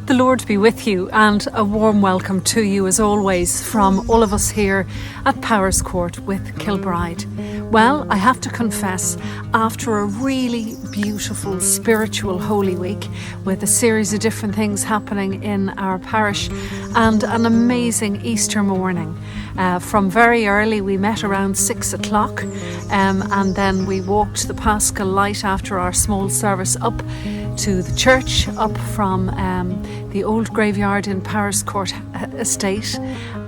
The Lord be with you, and a warm welcome to you as always from all of us here at Powers Court with Kilbride. Well, I have to confess, after a really beautiful spiritual Holy Week with a series of different things happening in our parish and an amazing Easter morning, from very early we met around 6 o'clock and then we walked the Paschal Light after our small service up to the church, up from the old graveyard in Powers Court Estate,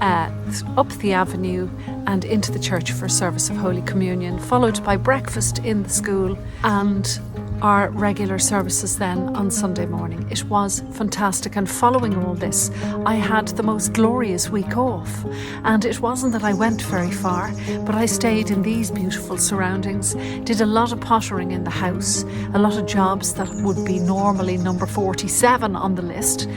up the avenue and into the church for a service of Holy Communion, followed by breakfast in the school and our regular services then on Sunday morning. It was fantastic, and following all this I had the most glorious week off, and it wasn't that I went very far, but I stayed in these beautiful surroundings, did a lot of pottering in the house, a lot of jobs that would be normally number 47 on the list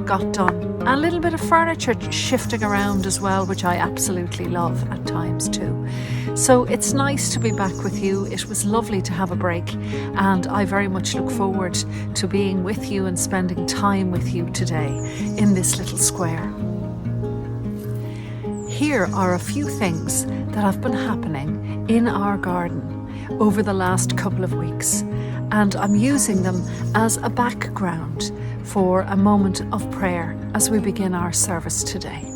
got done. A little bit of furniture shifting around as well, which I absolutely love at times too. So it's nice to be back with you. It was lovely to have a break, and I very much look forward to being with you and spending time with you today in this little square. Here are a few things that have been happening in our garden over the last couple of weeks, and I'm using them as a background for a moment of prayer as we begin our service today.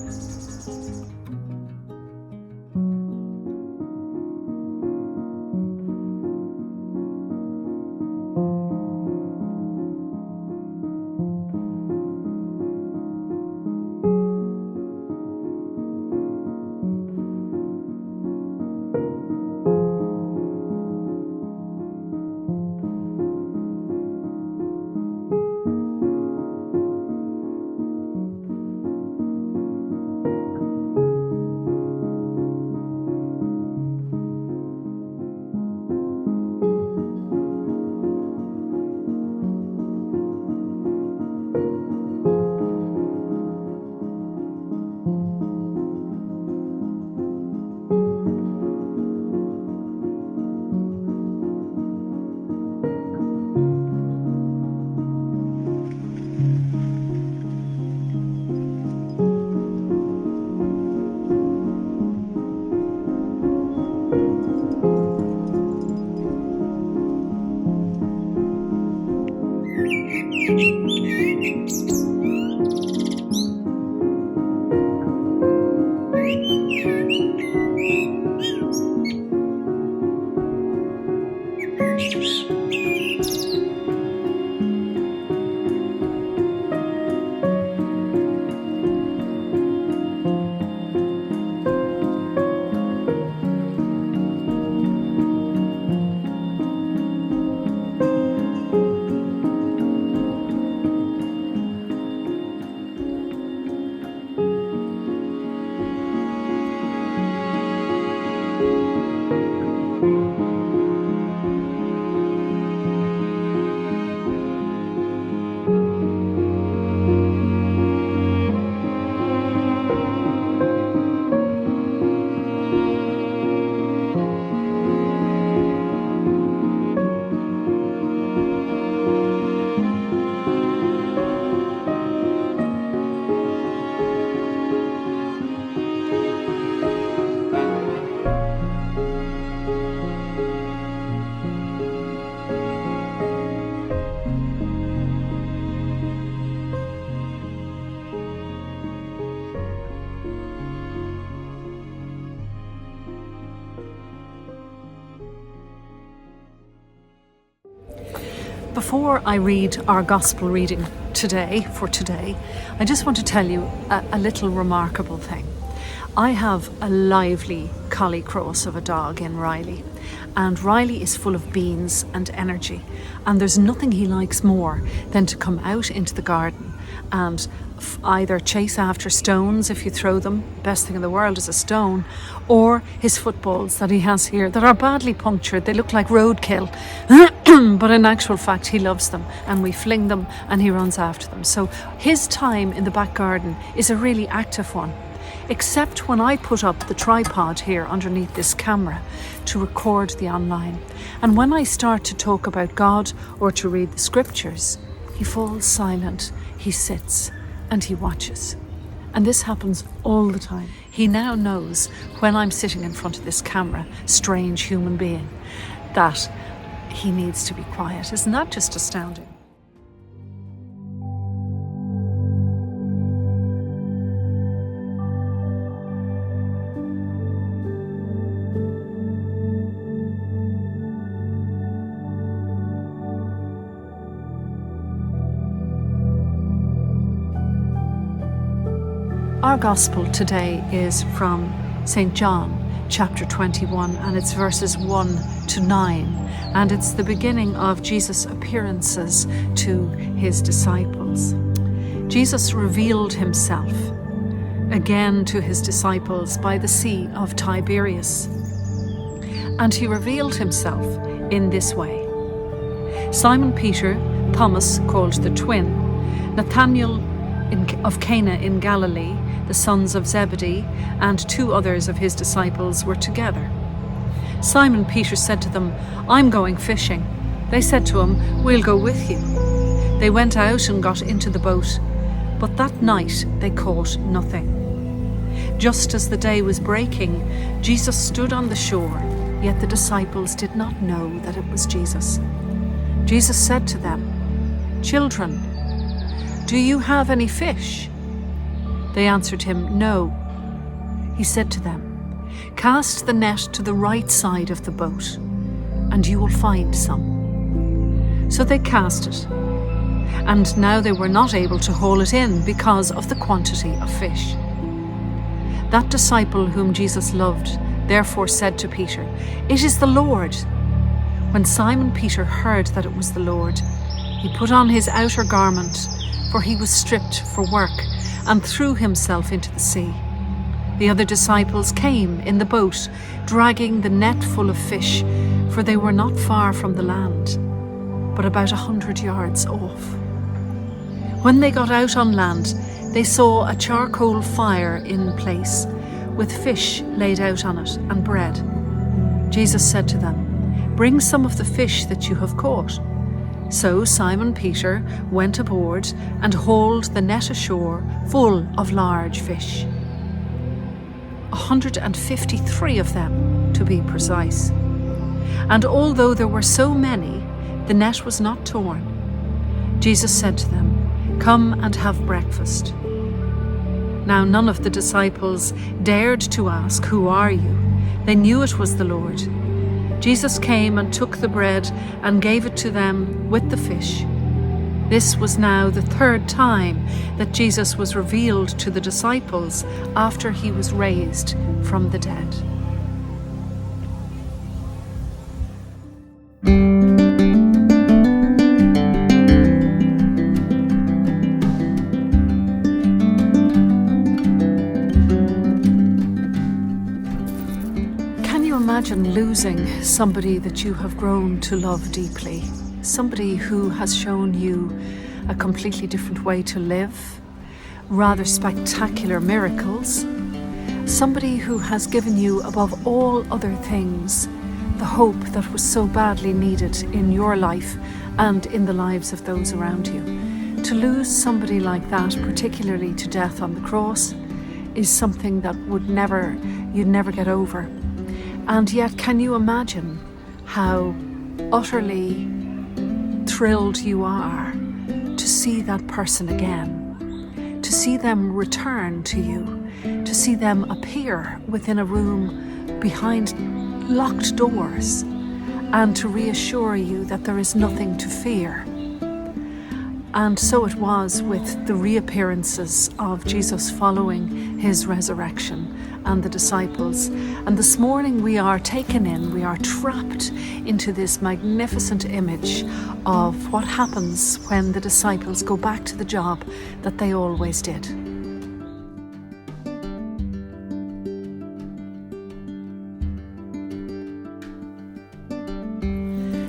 Before I read our gospel reading today, I just want to tell you a little remarkable thing. I have a lively collie cross of a dog in Riley, and Riley is full of beans and energy, and there's nothing he likes more than to come out into the garden and either chase after stones if you throw them, best thing in the world is a stone, or his footballs that he has here that are badly punctured. They look like roadkill, but in actual fact he loves them, and we fling them and he runs after them. So his time in the back garden is a really active one, except when I put up the tripod here underneath this camera to record the online. And when I start to talk about God or to read the scriptures, He falls silent, he sits, and he watches. And this happens all the time. He now knows when I'm sitting in front of this camera, strange human being, that he needs to be quiet. Isn't that just astounding? Our Gospel today is from St. John, chapter 21, and it's verses 1 to 9. And it's the beginning of Jesus' appearances to his disciples. Jesus revealed himself again to his disciples by the Sea of Tiberias. And he revealed himself in this way. Simon Peter, Thomas called the twin, Nathanael of Cana in Galilee, the sons of Zebedee, and 2 others of his disciples were together. Simon Peter said to them, "I'm going fishing." They said to him, "We'll go with you." They went out and got into the boat, but that night they caught nothing. Just as the day was breaking, Jesus stood on the shore, yet the disciples did not know that it was Jesus. Jesus said to them, "Children, do you have any fish?" They answered him, "No." He said to them, "Cast the net to the right side of the boat, and you will find some." So they cast it, and now they were not able to haul it in because of the quantity of fish. That disciple whom Jesus loved therefore said to Peter, "It is the Lord." When Simon Peter heard that it was the Lord, he put on his outer garment, for he was stripped for work, and threw himself into the sea. The other disciples came in the boat, dragging the net full of fish, for they were not far from the land, but about 100 yards off. When they got out on land, they saw a charcoal fire in place, with fish laid out on it and bread. Jesus said to them, "Bring some of the fish that you have caught." So Simon Peter went aboard and hauled the net ashore full of large fish. 153 of them, to be precise. And although there were so many, the net was not torn. Jesus said to them, "Come and have breakfast." Now none of the disciples dared to ask, "Who are you?" They knew it was the Lord. Jesus came and took the bread and gave it to them with the fish. This was now the 3rd time that Jesus was revealed to the disciples after he was raised from the dead. Imagine losing somebody that you have grown to love deeply, somebody who has shown you a completely different way to live, rather spectacular miracles, somebody who has given you, above all other things, the hope that was so badly needed in your life and in the lives of those around you. To lose somebody like that, particularly to death on the cross, is something that you'd never get over. And yet, can you imagine how utterly thrilled you are to see that person again, to see them return to you, to see them appear within a room behind locked doors, and to reassure you that there is nothing to fear. And so it was with the reappearances of Jesus following his resurrection and the disciples. And this morning we are taken in, we are trapped into this magnificent image of what happens when the disciples go back to the job that they always did.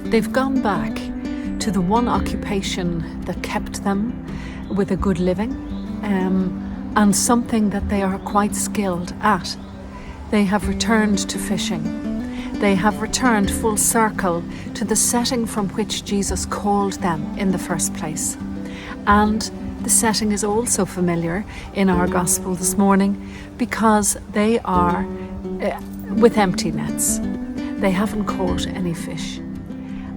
They've gone back to the one occupation that kept them with a good living, and something that they are quite skilled at. They have returned to fishing. They have returned full circle to the setting from which Jesus called them in the first place. And the setting is also familiar in our gospel this morning because they are with empty nets. They haven't caught any fish.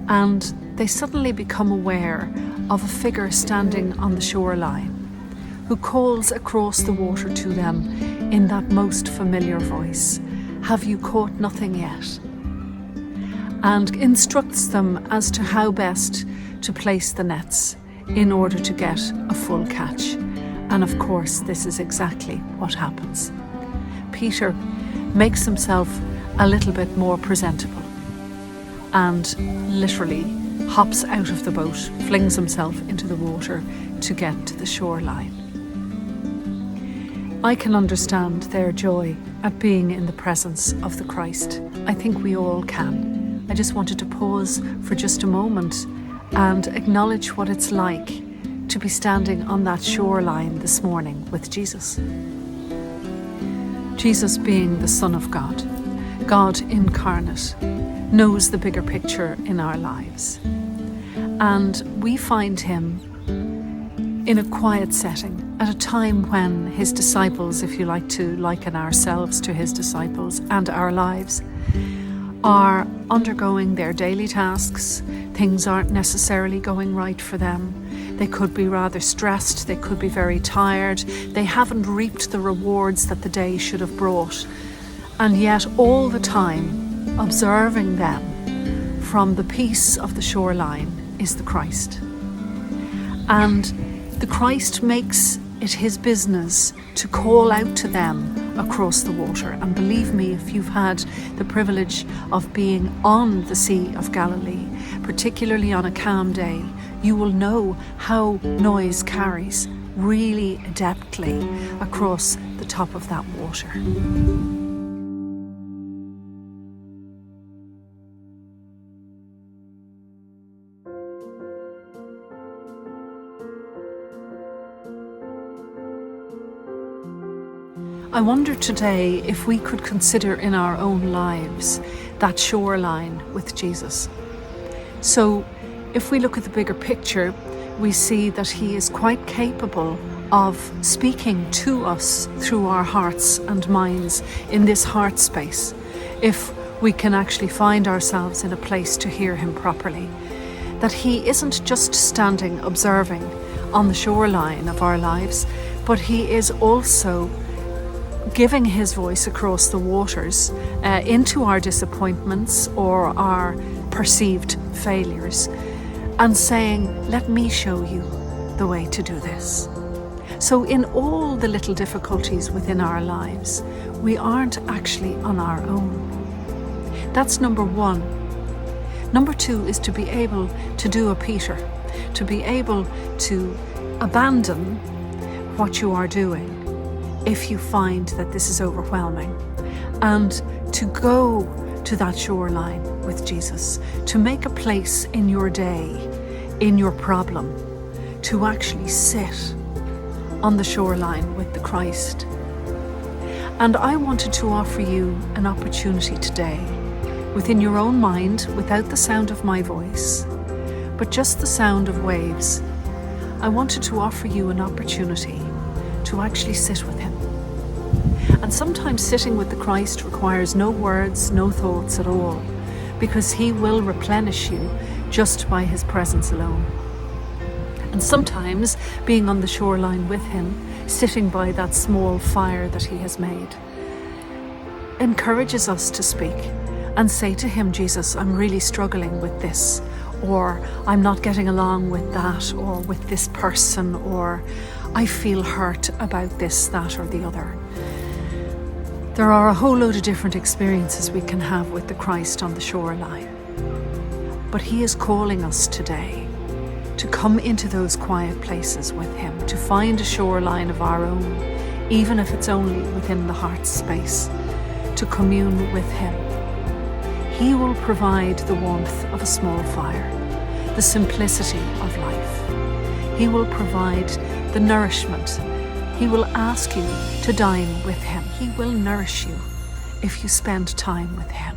And they suddenly become aware of a figure standing on the shoreline who calls across the water to them in that most familiar voice, "Have you caught nothing yet?" And instructs them as to how best to place the nets in order to get a full catch. And of course, this is exactly what happens. Peter makes himself a little bit more presentable and literally hops out of the boat, flings himself into the water to get to the shoreline. I can understand their joy at being in the presence of the Christ. I think we all can. I just wanted to pause for just a moment and acknowledge what it's like to be standing on that shoreline this morning with Jesus. Jesus, being the Son of God, God incarnate, knows the bigger picture in our lives. And we find him in a quiet setting at a time when his disciples, if you like to liken ourselves to his disciples and our lives, are undergoing their daily tasks. Things aren't necessarily going right for them. They could be rather stressed. They could be very tired. They haven't reaped the rewards that the day should have brought. And yet all the time, observing them from the peace of the shoreline is the Christ. And the Christ makes it his business to call out to them across the water. And believe me, if you've had the privilege of being on the Sea of Galilee, particularly on a calm day, you will know how noise carries really adeptly across the top of that water. I wonder today if we could consider in our own lives that shoreline with Jesus. So if we look at the bigger picture, we see that he is quite capable of speaking to us through our hearts and minds in this heart space, if we can actually find ourselves in a place to hear him properly. That he isn't just standing observing on the shoreline of our lives, but he is also giving his voice across the waters into our disappointments or our perceived failures and saying, "Let me show you the way to do this." So in all the little difficulties within our lives, we aren't actually on our own. That's number one. Number two is to be able to do a Peter, to be able to abandon what you are doing if you find that this is overwhelming, and to go to that shoreline with Jesus, to make a place in your day, in your problem, to actually sit on the shoreline with the Christ. And I wanted to offer you an opportunity today, within your own mind, without the sound of my voice, but just the sound of waves. I wanted to offer you an opportunity to actually sit with him. And sometimes sitting with the Christ requires no words, no thoughts at all, because he will replenish you just by his presence alone. And sometimes being on the shoreline with him, sitting by that small fire that he has made, encourages us to speak and say to him, "Jesus, I'm really struggling with this," or "I'm not getting along with that," or "with this person," or "I feel hurt about this, that, or the other." There are a whole load of different experiences we can have with the Christ on the shoreline. But he is calling us today to come into those quiet places with him, to find a shoreline of our own, even if it's only within the heart space, to commune with him. He will provide the warmth of a small fire, the simplicity of life. He will provide the nourishment. He will ask you to dine with him. He will nourish you if you spend time with him.